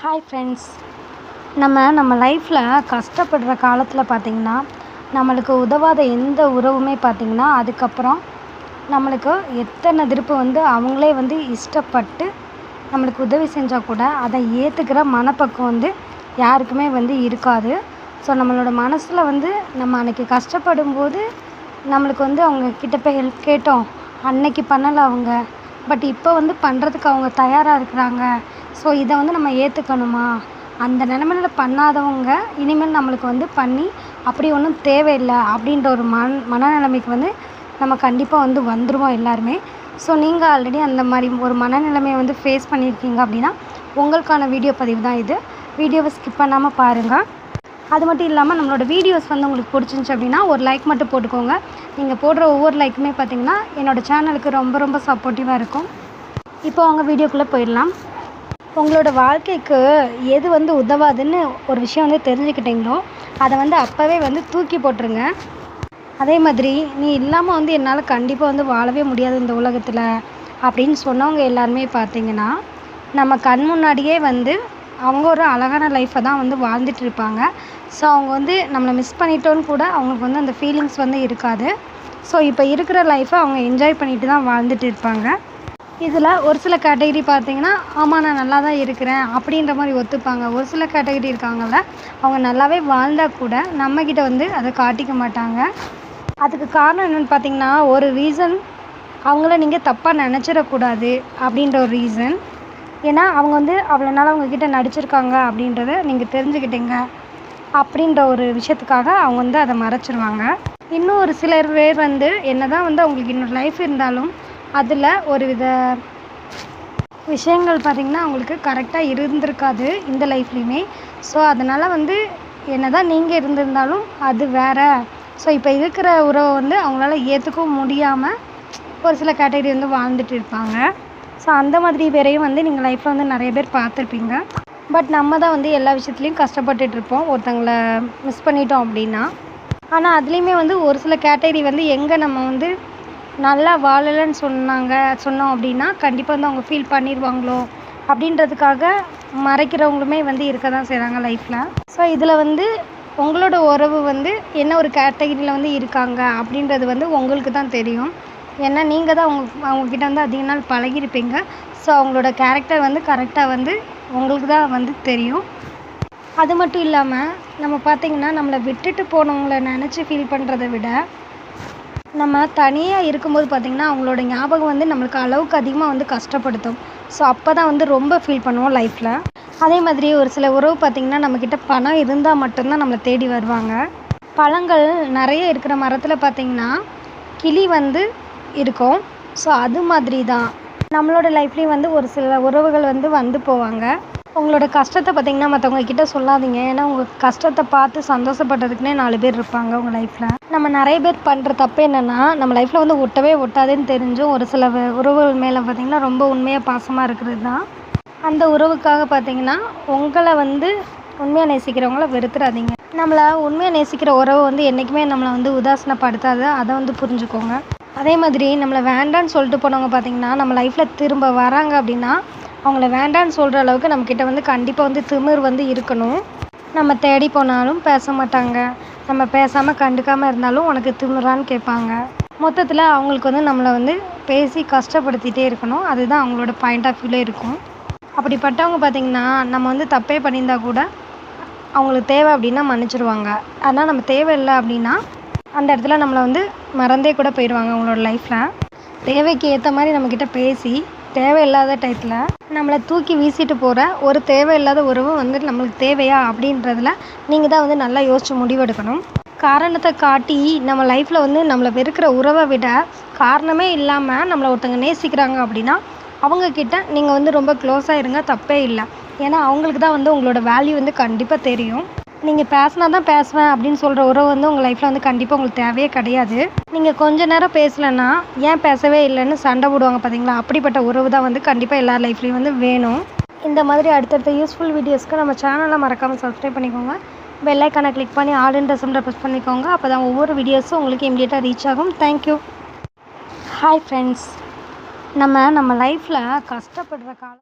Hi friends. நம்ம லைஃப்பில் கஷ்டப்படுற காலத்தில் பார்த்திங்கன்னா நம்மளுக்கு உதவாத எந்த உறவுமே பார்த்திங்கன்னா அதுக்கப்புறம் நம்மளுக்கு எத்தனை திருப்பு அவங்களே இஷ்டப்பட்டு நம்மளுக்கு உதவி செஞ்சால் கூட அதை ஏற்றுக்கிற மனப்பக்குவம் யாருக்குமே இருக்காது. ஸோ நம்மளோட மனசில் நம்ம அன்றைக்கி கஷ்டப்படும்போது நம்மளுக்கு அவங்க கிட்ட போய் ஹெல்ப் கேட்டோம், அன்னைக்கு பண்ணலை அவங்க, பட் இப்போ பண்ணுறதுக்கு அவங்க தயாராக இருக்கிறாங்க. ஸோ இதை நம்ம ஏற்றுக்கணுமா? அந்த நிலமையில பண்ணாதவங்க இனிமேல் நம்மளுக்கு பண்ணி அப்படி ஒன்றும் தேவையில்லை அப்படின்ற ஒரு மனநிலைமைக்கு நம்ம கண்டிப்பாக வந்துடுவோம் எல்லாருமே. ஸோ நீங்கள் ஆல்ரெடி அந்த மாதிரி ஒரு மனநிலைமையை ஃபேஸ் பண்ணியிருக்கீங்க அப்படின்னா உங்களுக்கான வீடியோ பதிவு தான் இது. வீடியோவை ஸ்கிப் பண்ணாமல் பாருங்கள். அது மட்டும் இல்லாமல் நம்மளோட வீடியோஸ் உங்களுக்கு பிடிச்சிருந்துச்சி அப்படின்னா ஒரு லைக் மட்டும் போட்டுக்கோங்க. நீங்கள் போடுற ஒவ்வொரு லைக்குமே பார்த்திங்கன்னா என்னோடய சேனலுக்கு ரொம்ப ரொம்ப சப்போர்ட்டிவாக இருக்கும். இப்போ அவங்க வீடியோக்குள்ளே போயிடலாம். உங்களோட வாழ்க்கைக்கு எது உதவாதுன்னு ஒரு விஷயம் தெரிஞ்சுக்கிட்டீங்களோ அதை அப்போவே தூக்கி போட்டுருங்க. அதே மாதிரி நீ இல்லாமல் என்னால் கண்டிப்பாக வாழவே முடியாது இந்த உலகத்தில் அப்படின்னு சொன்னவங்க எல்லாருமே பார்த்திங்கன்னா நம்ம கண் முன்னாடியே அவங்க ஒரு அழகான லைஃப்பை தான் வாழ்ந்துட்டு இருப்பாங்க. ஸோ அவங்க நம்மளை மிஸ் பண்ணிட்டோன்னு கூட அவங்களுக்கு அந்த ஃபீலிங்ஸ் இருக்காது. ஸோ இப்போ இருக்கிற லைஃப்பை அவங்க என்ஜாய் பண்ணிட்டு தான் வாழ்ந்துட்டு இருப்பாங்க. இதில் ஒரு சில கேட்டகரி பார்த்திங்கன்னா ஆமாம் நான் நல்லா தான் இருக்கிறேன் அப்படின்ற மாதிரி ஒத்துப்பாங்க. ஒரு சில கேட்டகரி இருக்காங்கள்ல அவங்க நல்லாவே வாழ்ந்தால் கூட நம்மக்கிட்ட அதை காட்டிக்க மாட்டாங்க. அதுக்கு காரணம் என்னென்னு பார்த்திங்கன்னா ஒரு ரீசன், அவங்கள நீங்கள் தப்பாக நினச்சிடக்கூடாது அப்படின்ற ஒரு ரீசன். ஏன்னா அவங்க அவ்வளோ நாள் அவங்கக்கிட்ட நடிச்சிருக்காங்க அப்படின்றத நீங்கள் தெரிஞ்சுக்கிட்டீங்க அப்படின்ற ஒரு விஷயத்துக்காக அவங்க அதை மறைச்சிருவாங்க. இன்னும் ஒரு சிலர் பேர் என்ன தான் அவங்களுக்கு இன்னொரு லைஃப் இருந்தாலும் அதில் ஒரு வித விஷயங்கள் பார்த்திங்கன்னா அவங்களுக்கு கரெக்டாக இருந்திருக்காது இந்த லைஃப்லேயுமே. ஸோ அதனால் என்ன தான் நீங்கள் இருந்திருந்தாலும் அது வேறு. ஸோ இப்போ இருக்கிற உறவை அவங்களால ஏற்றுக்கவும் முடியாமல் ஒரு சில கேட்டகரி வாழ்ந்துட்டு இருப்பாங்க. ஸோ அந்த மாதிரி பேரையும் நீங்கள் லைஃப்பில் நிறைய பேர் பார்த்துருப்பீங்க. பட் நம்ம தான் எல்லா விஷயத்துலையும் கஷ்டப்பட்டுட்ருப்போம் ஒருத்தங்களை மிஸ் பண்ணிட்டோம் அப்படின்னா. ஆனால் அதுலேயுமே ஒரு சில கேட்டகரி எங்கே நம்ம நல்லா வாழலைன்னு சொன்னோம் அப்படின்னா கண்டிப்பாக அவங்க ஃபீல் பண்ணிடுவாங்களோ அப்படின்றதுக்காக மறைக்கிறவங்களுமே இருக்க தான் செய்கிறாங்க லைஃப்பில். ஸோ இதில் உங்களோட உறவு என்ன ஒரு கேட்டகரியில் இருக்காங்க அப்படின்றது உங்களுக்கு தான் தெரியும். ஏன்னா நீங்கள் தான் அவங்கக்கிட்ட அதிக நாள் பழகிருப்பீங்க. ஸோ அவங்களோட கேரக்டர் கரெக்டாக உங்களுக்கு தான் தெரியும். அது மட்டும் இல்லாமல் நம்ம பார்த்திங்கன்னா நம்மளை விட்டுட்டு போனவங்கள நினச்சி ஃபீல் பண்ணுறதை விட நம்ம தனியாக இருக்கும்போது பார்த்திங்கன்னா அவங்களோட ஞாபகம் நம்மளுக்கு அளவுக்கு அதிகமாக கஷ்டப்படுத்தும். ஸோ அப்போ தான் ரொம்ப ஃபீல் பண்ணுவோம் லைஃப்பில். அதே மாதிரி ஒரு சில உறவு பார்த்திங்கன்னா நம்மக்கிட்ட பணம் இருந்தால் மட்டும்தான் நம்மளை தேடி வருவாங்க. பழங்கள் நிறைய இருக்கிற மரத்தில் பார்த்திங்கன்னா கிளி இருக்கும். ஸோ அது மாதிரி தான் நம்மளோட லைஃப்லேயும் ஒரு சில உறவுகள் வந்து போவாங்க. உங்களோட கஷ்டத்தை பார்த்திங்கன்னா மற்றவங்க கிட்ட சொல்லாதீங்க. ஏன்னா உங்கள் கஷ்டத்தை பார்த்து சந்தோஷப்படுறதுக்குனே 4 பேர் இருப்பாங்க உங்கள் லைஃப்பில். நம்ம நிறைய பேர் பண்ணுற தப்பு என்னென்னா நம்ம லைஃப்பில் ஒட்டவே ஒட்டாதுன்னு தெரிஞ்சும் ஒரு சில உறவுகள் மேலே பார்த்திங்கன்னா ரொம்ப உண்மையாக பாசமாக இருக்கிறது தான். அந்த உறவுக்காக பார்த்திங்கன்னா உங்களை உண்மையாக நேசிக்கிறவங்கள வெறுத்துறாதீங்க. நம்மளை உண்மையாக நேசிக்கிற உறவு என்றைக்குமே நம்மளை உதாசீனப்படுத்தாது. அதை புரிஞ்சுக்கோங்க. அதே மாதிரி நம்மளை வேண்டான்னு சொல்லிட்டு போனவங்க பார்த்திங்கன்னா நம்ம லைஃப்பில் திரும்ப வராங்க அப்படின்னா அவங்கள வேண்டான்னு சொல்கிற அளவுக்கு நம்மக்கிட்ட கண்டிப்பாக திமிர் இருக்கணும். நம்ம தேடி போனாலும் பேச மாட்டாங்க. நம்ம பேசாமல் கண்டுக்காமல் இருந்தாலும் உனக்கு திமிரான்னு கேட்பாங்க. மொத்தத்தில் அவங்களுக்கு நம்மளை பேசி கஷ்டப்படுத்திகிட்டே இருக்கணும். அதுதான் அவங்களோட பாயிண்ட் ஆஃப் வியூவில் இருக்கும். அப்படிப்பட்டவங்க பார்த்திங்கன்னா நம்ம தப்பே பண்ணியிருந்தா கூட அவங்களுக்கு தேவை அப்படின்னா மன்னிச்சிடுவாங்க. ஆனால் நம்ம தேவையில்லை அப்படின்னா அந்த இடத்துல நம்மளை மறந்தே கூட போயிடுவாங்க அவங்களோட லைஃப்பில். தேவைக்கு ஏற்ற மாதிரி நம்மக்கிட்ட பேசி தேவையில்லாத டயத்தில் நம்மளை தூக்கி வீசிட்டு போகிற ஒரு தேவையில்லாத உறவு நம்மளுக்கு தேவையா அப்படின்றதுல நீங்கள் தான் நல்லா யோசித்து முடிவெடுக்கணும். காரணத்தை காட்டி நம்ம லைஃப்பில் நம்மளை வெறுக்கிற உறவை விட காரணமே இல்லாமல் நம்மளை ஒருத்தங்க நேசிக்கிறாங்க அப்படின்னா அவங்கக்கிட்ட நீங்கள் ரொம்ப க்ளோஸாக இருங்க, தப்பே இல்லை. ஏன்னா அவங்களுக்கு தான் உங்களோட வேல்யூ கண்டிப்பாக தெரியும். நீங்கள் பேசினா தான் பேசுவேன் அப்படின்னு சொல்கிற உறவு உங்கள் லைஃப்பில் கண்டிப்பாக உங்களுக்கு தேவையே கிடையாது. நீங்கள் கொஞ்ச நேரம் பேசலைன்னா ஏன் பேசவே இல்லைன்னு சண்டை போடுவாங்க பார்த்தீங்களா? அப்படிப்பட்ட உறவு தான் கண்டிப்பாக எல்லார் லைஃப்லேயும் வேணும். இந்த மாதிரி அடுத்தடுத்த யூஸ்ஃபுல் வீடியோஸ்க்கு நம்ம சேனலை மறக்காமல் சப்ஸ்கிரைப் பண்ணிக்கோங்க. பெல் ஐக்கானை கிளிக் பண்ணி ஆல்ன்ற சிம்ல ப்ரெஸ் பண்ணிக்கோங்க. அப்போ தான் ஒவ்வொரு வீடியோஸும் உங்களுக்கு இமீடியட்டாக ரீச் ஆகும். தேங்க்யூ. Hi friends. நம்ம லைஃப்பில் கஷ்டப்படுற காலம்